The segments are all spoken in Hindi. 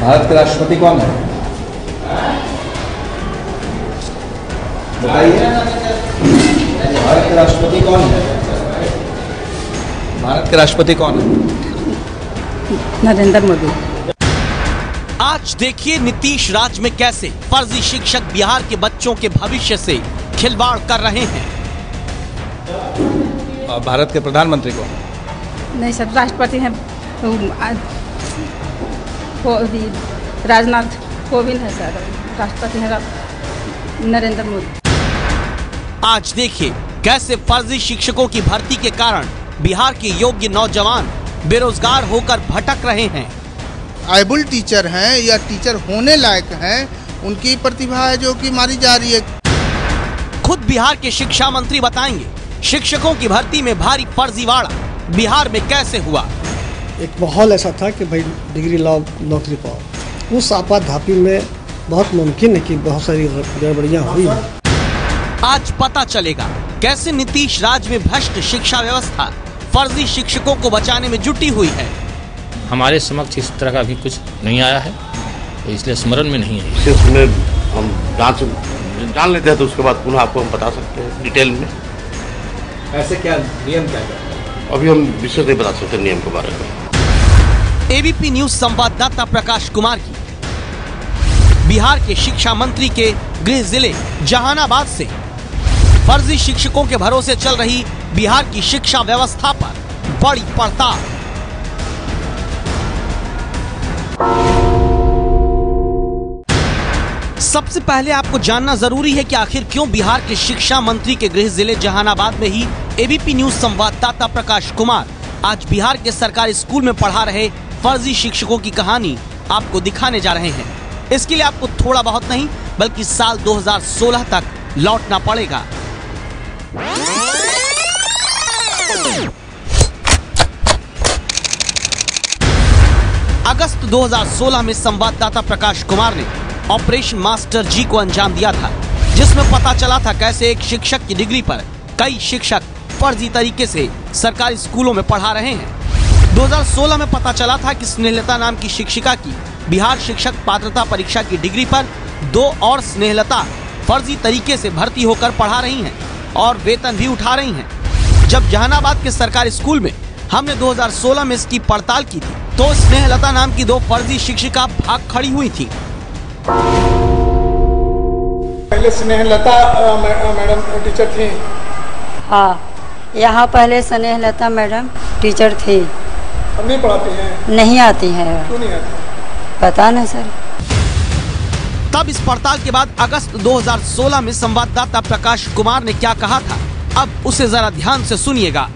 भारत के राष्ट्रपति कौन है? बताइए, भारत के राष्ट्रपति कौन है? भारत के राष्ट्रपति कौन है? नरेंद्र मोदी। आज देखिए नीतीश राज में कैसे फर्जी शिक्षक बिहार के बच्चों के भविष्य से खिलवाड़ कर रहे हैं। और भारत के प्रधानमंत्री कौन? नहीं सर, राष्ट्रपति हैं राजनाथ कोविंद है सर, राष्ट्रपति है नरेंद्र मोदी। आज देखिए कैसे फर्जी शिक्षकों की भर्ती के कारण बिहार के योग्य नौजवान बेरोजगार होकर भटक रहे हैं। एबल टीचर हैं या टीचर होने लायक हैं, उनकी प्रतिभा है जो कि मारी जा रही है। खुद बिहार के शिक्षा मंत्री बताएंगे शिक्षकों की भर्ती में भारी फर्जीवाड़ा बिहार में कैसे हुआ। एक माहौल ऐसा था कि भाई डिग्री लाओ नौकरी पाओ। उस आपाधापी में बहुत मुमकिन है कि बहुत सारी गड़बड़ियां हुई हैं। आज पता चलेगा कैसे नीतीश राज में भ्रष्ट शिक्षा व्यवस्था फर्जी शिक्षकों को बचाने में जुटी हुई है। हमारे समक्ष इस तरह का भी कुछ नहीं आया है, तो इसलिए स्मरण में नहीं है। इसमें हम जान लेते हैं तो उसके बाद पुनः आपको हम बता सकते हैं डिटेल में। ऐसे क्या नियम क्या है? अभी हम विशेष नहीं बता सकते नियम के बारे में। एबीपी न्यूज संवाददाता प्रकाश कुमार की बिहार के शिक्षा मंत्री के गृह जिले जहानाबाद से फर्जी शिक्षकों के भरोसे चल रही बिहार की शिक्षा व्यवस्था पर बड़ी पड़ताल। सबसे पहले आपको जानना जरूरी है कि आखिर क्यों बिहार के शिक्षा मंत्री के गृह जिले जहानाबाद में ही एबीपी न्यूज संवाददाता प्रकाश कुमार आज बिहार के सरकारी स्कूल में पढ़ा रहे फर्जी शिक्षकों की कहानी आपको दिखाने जा रहे हैं। इसके लिए आपको थोड़ा बहुत नहीं बल्कि साल 2016 तक लौटना पड़ेगा। अगस्त 2016 में संवाददाता प्रकाश कुमार ने ऑपरेशन मास्टर जी को अंजाम दिया था, जिसमें पता चला था कैसे एक शिक्षक की डिग्री पर कई शिक्षक फर्जी तरीके से सरकारी स्कूलों में पढ़ा रहे हैं। 2016 में पता चला था कि स्नेहलता नाम की शिक्षिका की बिहार शिक्षक पात्रता परीक्षा की डिग्री पर 2 और स्नेहलता फर्जी तरीके से भर्ती होकर पढ़ा रही हैं और वेतन भी उठा रही हैं। जब जहानाबाद के सरकारी स्कूल में हमने 2016 में इसकी पड़ताल की थी तो स्नेहलता नाम की 2 फर्जी शिक्षिका भाग खड़ी हुई थी। पहले स्नेहलता मैडम टीचर थी। हाँ, यहाँ पहले स्नेहलता मैडम टीचर थी। अब नहीं पढ़ाती हैं? नहीं आती हैं। क्यों नहीं आती? पता नहीं सर। तब इस पड़ताल के बाद अगस्त 2016 में संवाददाता प्रकाश कुमार ने क्या कहा था, अब उसे जरा ध्यान से सुनिएगा।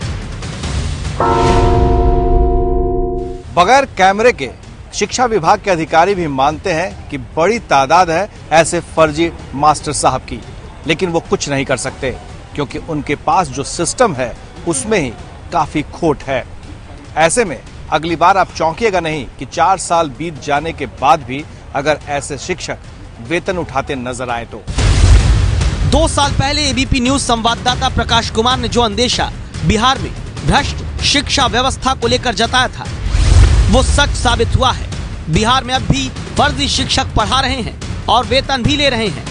बगैर कैमरे के शिक्षा विभाग के अधिकारी भी मानते हैं कि बड़ी तादाद है ऐसे फर्जी मास्टर साहब की, लेकिन वो कुछ नहीं कर सकते क्योंकि उनके पास जो सिस्टम है उसमें ही काफी खोट है। ऐसे में अगली बार आप चौंकिएगा नहीं कि 4 साल बीत जाने के बाद भी अगर ऐसे शिक्षक वेतन उठाते नजर आए तो। 2 साल पहले एबीपी न्यूज संवाददाता प्रकाश कुमार ने जो अंदेशा बिहार में भ्रष्ट शिक्षा व्यवस्था को लेकर जताया था वो सच साबित हुआ है। बिहार में अब भी फर्जी शिक्षक पढ़ा रहे हैं और वेतन भी ले रहे हैं।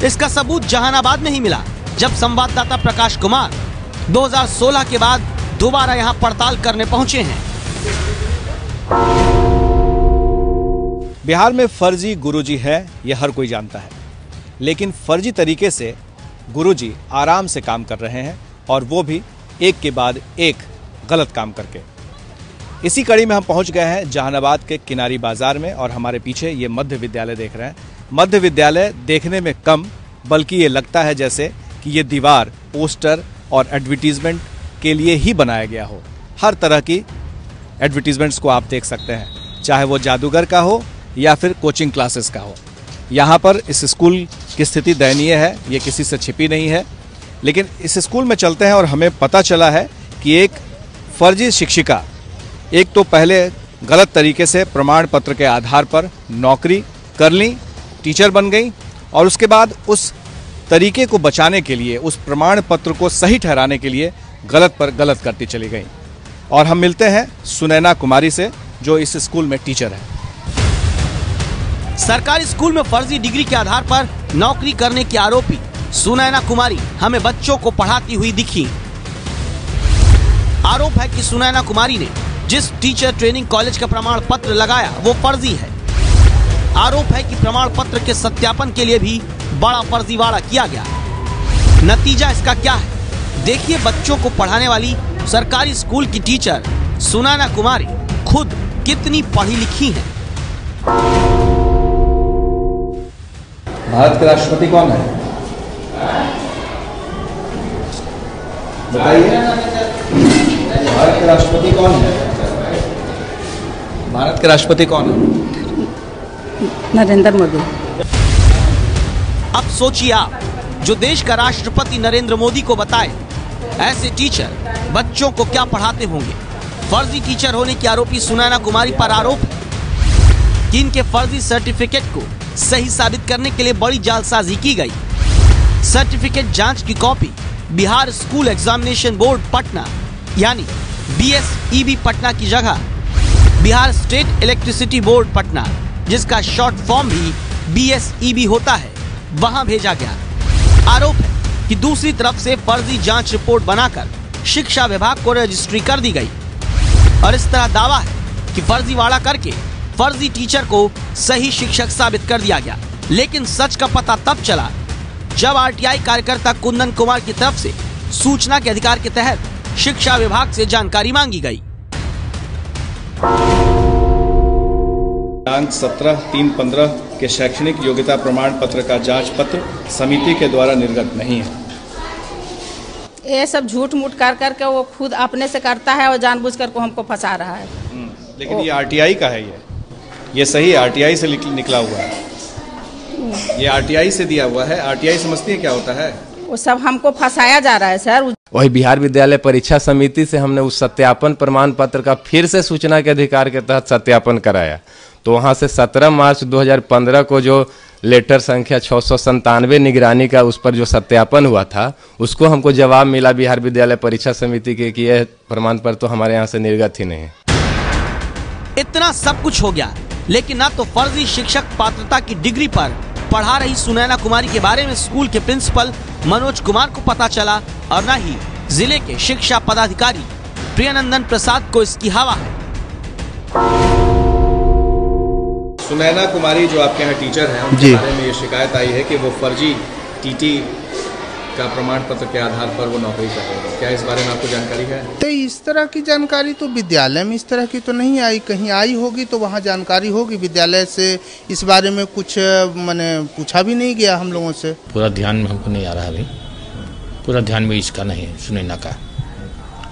इसका सबूत जहानाबाद में ही मिला जब संवाददाता प्रकाश कुमार 2016 के बाद दोबारा यहां पड़ताल करने पहुंचे हैं। बिहार में फर्जी गुरुजी है यह हर कोई जानता है, लेकिन फर्जी तरीके से गुरुजी आराम से काम कर रहे हैं और वो भी एक के बाद एक गलत काम करके। इसी कड़ी में हम पहुंच गए हैं जहानाबाद के किनारी बाजार में और हमारे पीछे ये मध्य विद्यालय देख रहे हैं। मध्य विद्यालय देखने में कम बल्कि ये लगता है जैसे कि ये दीवार पोस्टर और एडवर्टीजमेंट के लिए ही बनाया गया हो। हर तरह की एडवर्टीजमेंट्स को आप देख सकते हैं, चाहे वो जादूगर का हो या फिर कोचिंग क्लासेस का हो। यहाँ पर इस स्कूल की स्थिति दयनीय है, ये किसी से छिपी नहीं है। लेकिन इस स्कूल में चलते हैं और हमें पता चला है कि एक फर्जी शिक्षिका एक तो पहले गलत तरीके से प्रमाण पत्र के आधार पर नौकरी कर ली, टीचर बन गई और उसके बाद उस तरीके को बचाने के लिए, उस प्रमाण पत्र को सही ठहराने के लिए गलत पर गलत करती चली गई। और हम मिलते हैं सुनैना कुमारी से जो इस स्कूल में टीचर है। सरकारी स्कूल में फर्जी डिग्री के आधार पर नौकरी करने की आरोपी सुनैना कुमारी हमें बच्चों को पढ़ाती हुई दिखी। आरोप है कि सुनैना कुमारी ने जिस टीचर ट्रेनिंग कॉलेज का प्रमाण पत्र लगाया वो फर्जी है। आरोप है कि प्रमाण पत्र के सत्यापन के लिए भी बड़ा फर्जीवाड़ा किया गया। नतीजा इसका क्या है, देखिए। बच्चों को पढ़ाने वाली सरकारी स्कूल की टीचर सुनैना कुमारी खुद कितनी पढ़ी लिखी हैं। भारत के राष्ट्रपति कौन है बताइए? भारत के राष्ट्रपति कौन है? भारत के राष्ट्रपति कौन है? नरेंद्र मोदी। अब सोचिए आप, जो देश का राष्ट्रपति नरेंद्र मोदी को बताए, ऐसे टीचर बच्चों को क्या पढ़ाते होंगे। फर्जी टीचर होने की आरोपी सुनैना कुमारी पर आरोप है कि इनके फर्जी सर्टिफिकेट को सही साबित करने के लिए बड़ी जालसाजी की गई। सर्टिफिकेट जांच की copy Bihar school examination board Patna यानी BSEB पटना की जगह Bihar state electricity board Patna, जिसका शॉर्ट फॉर्म भी BSEB होता है, वहां भेजा गया। आरोप है कि दूसरी तरफ से फर्जी जांच रिपोर्ट बनाकर शिक्षा विभाग को रजिस्ट्री कर दी गई और इस तरह दावा है कि फर्जीवाड़ा करके फर्जी टीचर को सही शिक्षक साबित कर दिया गया। लेकिन सच का पता तब चला जब RTI कार्यकर्ता कुंदन कुमार की तरफ से सूचना के अधिकार के तहत शिक्षा विभाग से जानकारी मांगी गई। दिनांक 17/3/15 के शैक्षणिक योग्यता प्रमाण पत्र का जांच पत्र समिति के द्वारा निर्गत नहीं है। ये सब झूठ मूठ कर करके वो खुद अपने से करता है और जानबूझकर को हमको फंसा रहा है। लेकिन ये RTI का है, ये सही RTI से निकला हुआ है, ये RTI से दिया हुआ है। RTI समझती है क्या होता है? वो सब हमको फंसाया जा रहा है सर। वही बिहार विद्यालय परीक्षा समिति से हमने उस सत्यापन प्रमाण पत्र का फिर से सूचना के अधिकार के तहत सत्यापन कराया, तो वहां से 17 मार्च 2015 को जो लेटर संख्या 697 निगरानी का उस पर जो सत्यापन हुआ था, उसको हमको जवाब मिला बिहार विद्यालय परीक्षा समिति के कि यह प्रमाण पत्र तो हमारे यहाँ से निर्गत ही नहीं है। इतना सब कुछ हो गया, लेकिन ना तो फर्जी शिक्षक पात्रता की डिग्री पर पढ़ा रही सुनैना कुमारी के बारे में स्कूल के प्रिंसिपल मनोज कुमार को पता चला और न ही जिले के शिक्षा पदाधिकारी प्रियनंदन प्रसाद को इसकी हवा है। सुनैना कुमारी जो आपके यहाँ टीचर हैं, उनके बारे में ये शिकायत आई है कि वो फर्जी TT का प्रमाण पत्र के आधार पर वो नौकरी कर रहे हैं। क्या इस बारे में आपको जानकारी है? तो इस तरह की जानकारी तो विद्यालय में इस तरह की तो नहीं आई, कहीं आई होगी तो वहाँ जानकारी होगी। विद्यालय से इस बारे में कुछ मैंने पूछा भी नहीं गया हम लोगों से। पूरा ध्यान में हमको नहीं आ रहा, अभी पूरा ध्यान में इसका नहीं है। सुनैना का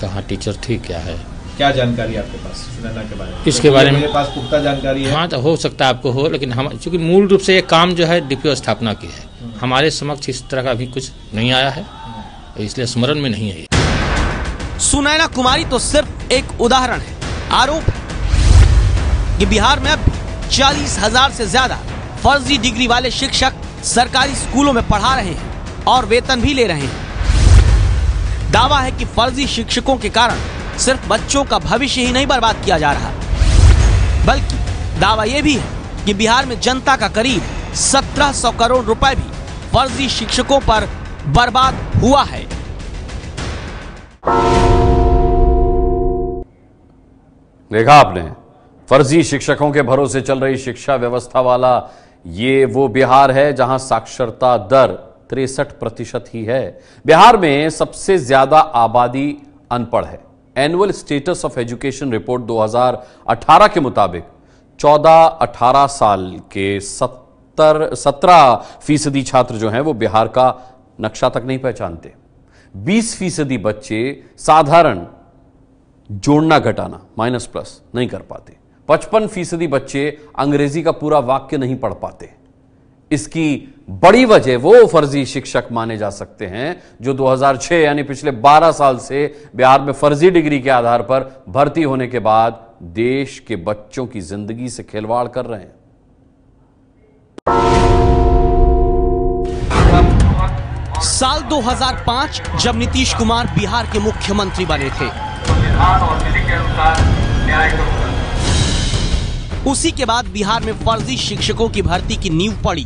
कहाँ टीचर थी, क्या है, क्या जानकारी आपके पास सुनैना के बारे में? इसके बारे में मेरे पास पुख्ता जानकारी है। हाँ, तो हो सकता है आपको हो, लेकिन हम चूंकि मूल रूप से ये काम जो है DPO स्थापना की है, हमारे समक्ष इस तरह का भी कुछ नहीं आया है, इसलिए स्मरण में नहीं है। सुनैना कुमारी तो सिर्फ एक उदाहरण है। आरोप है कि बिहार में अब 40,000 से ज्यादा फर्जी डिग्री वाले शिक्षक सरकारी स्कूलों में पढ़ा रहे हैं और वेतन भी ले रहे हैं। दावा है कि फर्जी शिक्षकों के कारण सिर्फ बच्चों का भविष्य ही नहीं बर्बाद किया जा रहा, बल्कि दावा यह भी है कि बिहार में जनता का करीब 1700 करोड़ रुपए भी फर्जी शिक्षकों पर बर्बाद हुआ है। देखा आपने, फर्जी शिक्षकों के भरोसे चल रही शिक्षा व्यवस्था वाला ये वो बिहार है जहां साक्षरता दर 63% ही है। बिहार में सबसे ज्यादा आबादी अनपढ़ है। Annual status of education report 2018 के मुताबिक 14-18 साल के 17% छात्र जो हैं वो बिहार का नक्शा तक नहीं पहचानते। 20% बच्चे साधारण जोड़ना घटाना माइनस प्लस नहीं कर पाते। 55% बच्चे अंग्रेजी का पूरा वाक्य नहीं पढ़ पाते। इसकी बड़ी वजह वो फर्जी शिक्षक माने जा सकते हैं जो 2006 यानी पिछले 12 साल से बिहार में फर्जी डिग्री के आधार पर भर्ती होने के बाद देश के बच्चों की जिंदगी से खिलवाड़ कर रहे हैं। साल 2005 जब नीतीश कुमार बिहार के मुख्यमंत्री बने थे, उसी के बाद बिहार में फर्जी शिक्षकों की भर्ती की नींव पड़ी,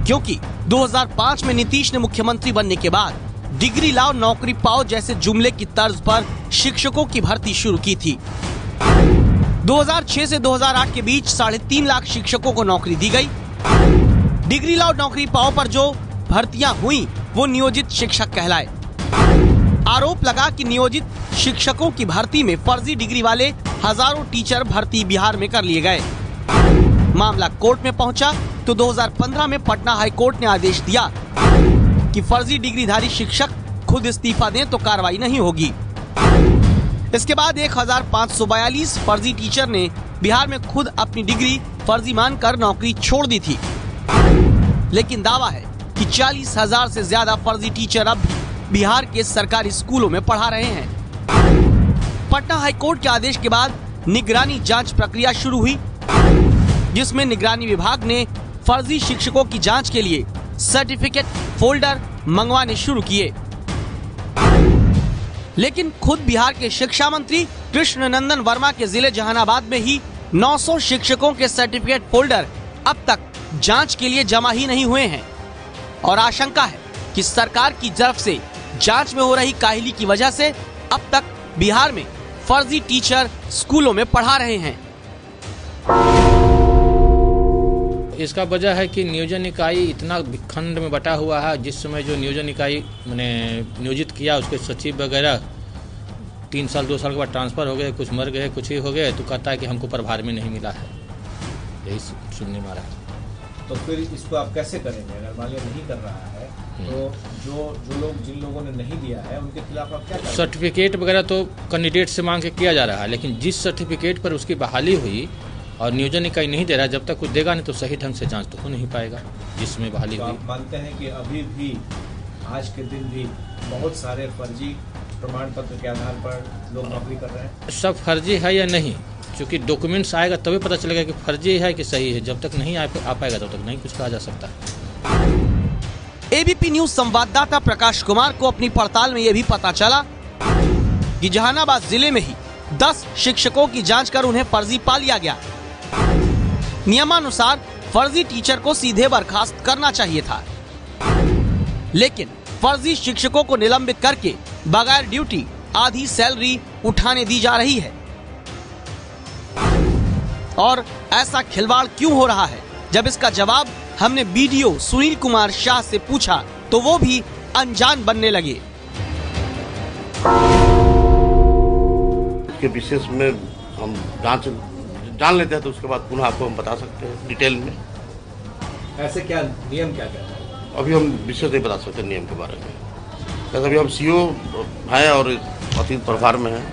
क्योंकि 2005 में नीतीश ने मुख्यमंत्री बनने के बाद डिग्री लाओ नौकरी पाओ जैसे जुमले की तर्ज पर शिक्षकों की भर्ती शुरू की थी। 2006 से 2008 के बीच 3.5 लाख शिक्षकों को नौकरी दी गई। डिग्री लाओ नौकरी पाओ पर जो भर्तियां हुई वो नियोजित शिक्षक कहलाए। आरोप लगा कि नियोजित शिक्षकों की भर्ती में फर्जी डिग्री वाले हजारों टीचर भर्ती बिहार में कर लिए गए। मामला कोर्ट में पहुंचा तो 2015 में पटना हाई कोर्ट ने आदेश दिया कि फर्जी डिग्रीधारी शिक्षक खुद इस्तीफा दें तो कार्रवाई नहीं होगी। इसके बाद 1542 फर्जी टीचर ने बिहार में खुद अपनी डिग्री फर्जी मानकर नौकरी छोड़ दी थी, लेकिन दावा है कि 40,000 से ज्यादा फर्जी टीचर अब भी बिहार के सरकारी स्कूलों में पढ़ा रहे हैं। पटना हाई कोर्ट के आदेश के बाद निगरानी जांच प्रक्रिया शुरू हुई, जिसमें निगरानी विभाग ने फर्जी शिक्षकों की जांच के लिए सर्टिफिकेट फोल्डर मंगवाने शुरू किए। लेकिन खुद बिहार के शिक्षा मंत्री कृष्ण नंदन वर्मा के जिले जहानाबाद में ही 900 शिक्षकों के सर्टिफिकेट फोल्डर अब तक जांच के लिए जमा ही नहीं हुए हैं और आशंका है कि सरकार की तरफ से जांच में हो रही काहिली की वजह से अब तक बिहार में फर्जी टीचर स्कूलों में पढ़ा रहे हैं। इसका वजह है कि नियोजन इकाई इतना खंड में बटा हुआ है। जिस समय जो नियोजन इकाई मैंने नियोजित किया उसके सचिव वगैरह 3 साल 2 साल के बाद ट्रांसफर हो गए, कुछ मर गए, कुछ ही हो गए, तो कहता है कि हमको प्रभार में नहीं मिला है। यही सुनने में आ रहा है। तो फिर इसको आप कैसे करेंगे? अगर मान लिया नहीं कर रहा है तो जिन लोगों ने नहीं दिया है उनके खिलाफ आप क्या करेंगे? सर्टिफिकेट वगैरह तो कैंडिडेट से मांग के किया जा रहा है, लेकिन जिस सर्टिफिकेट पर उसकी बहाली हुई और नियोजन इकाई नहीं दे रहा, जब तक कुछ देगा नहीं तो सही ढंग से जांच तो हो नहीं पाएगा जिसमें बहाली हुई। आप मानते हैं कि अभी भी आज के दिन भी बहुत सारे फर्जी प्रमाण पत्र के आधार पर लोग नौकरी कर रहे हैं? सब फर्जी है या नहीं, क्योंकि डॉक्यूमेंट्स आएगा तभी पता चलेगा कि फर्जी है कि सही है। जब तक नहीं आ पाएगा तब तक नहीं कुछ कहा जा सकता। एबीपी न्यूज संवाददाता प्रकाश कुमार को अपनी पड़ताल में यह भी पता चला कि जहानाबाद जिले में ही 10 शिक्षकों की जांच कर उन्हें फर्जी पा लिया गया। नियमानुसार फर्जी टीचर को सीधे बर्खास्त करना चाहिए था, लेकिन फर्जी शिक्षकों को निलंबित करके बगैर ड्यूटी आधी सैलरी उठाने दी जा रही है। और ऐसा खिलवाड़ क्यों हो रहा है? जब इसका जवाब हमने बीडीओ सुनील कुमार शाह से पूछा तो वो भी अनजान बनने लगे। इसके विशेष में हम जांच जान लेते हैं तो उसके बाद पुनः आपको हम बता सकते हैं डिटेल में। ऐसे क्या नियम क्या कहता है? अभी हम विशेष नहीं बता सकते नियम के बारे में, क्योंकि अभी हम सीओ हैं और अतीत प्रभार में हैं।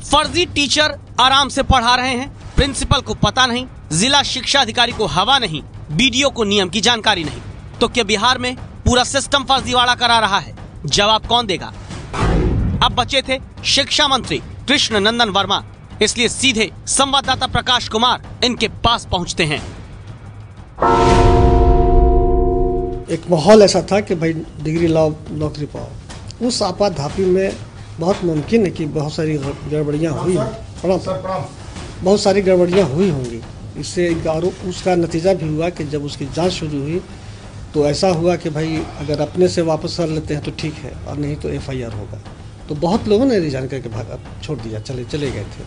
फर्जी टीचर आराम से पढ़ा रहे हैं, प्रिंसिपल को पता नहीं, जिला शिक्षा अधिकारी को हवा नहीं, बीडीओ को नियम की जानकारी नहीं। तो क्या बिहार में पूरा सिस्टम फर्जीवाड़ा करा रहा है? जवाब कौन देगा? अब बचे थे शिक्षा मंत्री कृष्ण नंदन वर्मा, इसलिए सीधे संवाददाता प्रकाश कुमार इनके पास पहुंचते हैं। एक माहौल ऐसा था कि भाई डिग्री लाओ नौकरी पाओ। उस आपाधापी में बहुत मुमकिन है कि बहुत सारी गड़बड़ियाँ हुई होंगी, बहुत सारी गड़बड़ियाँ हुई होंगी। इससे उसका नतीजा भी हुआ कि जब उसकी जांच शुरू हुई तो ऐसा हुआ कि भाई अगर अपने से वापस कर लेते हैं तो ठीक है, और नहीं तो एफआईआर होगा। तो बहुत लोगों ने रिजाइन करके भागा, छोड़ दिया, चले गए थे।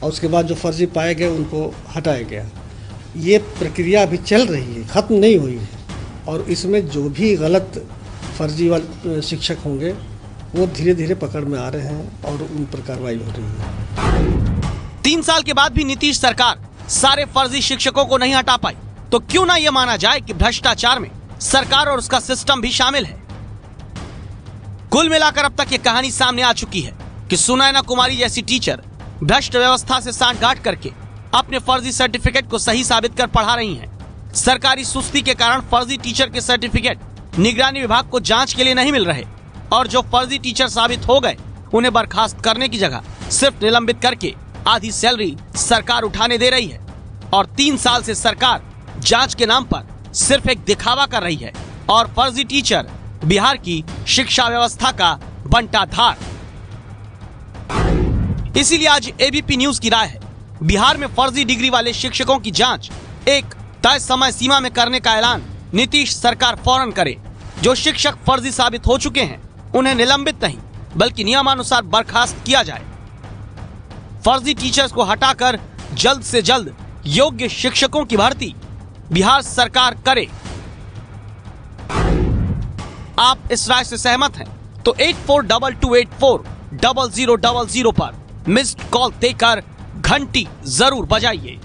और उसके बाद जो फर्जी पाए गए उनको हटाया गया। ये प्रक्रिया अभी चल रही है, ख़त्म नहीं हुई है। और इसमें जो भी गलत फर्जी वाले शिक्षक होंगे वो धीरे धीरे पकड़ में आ रहे हैं और उन पर कार्रवाई हो रही है। 3 साल के बाद भी नीतीश सरकार सारे फर्जी शिक्षकों को नहीं हटा पाई, तो क्यों ना ये माना जाए कि भ्रष्टाचार में सरकार और उसका सिस्टम भी शामिल है। कुल मिलाकर अब तक ये कहानी सामने आ चुकी है कि सुनैना कुमारी जैसी टीचर भ्रष्ट व्यवस्था से सांठगांठ करके अपने फर्जी सर्टिफिकेट को सही साबित कर पढ़ा रही हैं। सरकारी सुस्ती के कारण फर्जी टीचर के सर्टिफिकेट निगरानी विभाग को जांच के लिए नहीं मिल रहे, और जो फर्जी टीचर साबित हो गए उन्हें बर्खास्त करने की जगह सिर्फ निलंबित करके आधी सैलरी सरकार उठाने दे रही है। और 3 साल से सरकार जांच के नाम पर सिर्फ एक दिखावा कर रही है और फर्जी टीचर बिहार की शिक्षा व्यवस्था का बंटाधार। इसीलिए आज एबीपी न्यूज की राय है, बिहार में फर्जी डिग्री वाले शिक्षकों की जांच एक तय समय सीमा में करने का ऐलान नीतीश सरकार फौरन करे। जो शिक्षक फर्जी साबित हो चुके हैं उन्हें निलंबित नहीं बल्कि नियमानुसार बर्खास्त किया जाए। फर्जी टीचर्स को हटाकर जल्द से जल्द योग्य शिक्षकों की भर्ती बिहार सरकार करे। आप इस राय से सहमत हैं तो 8422840000 पर मिस्ड कॉल देकर घंटी जरूर बजाइए।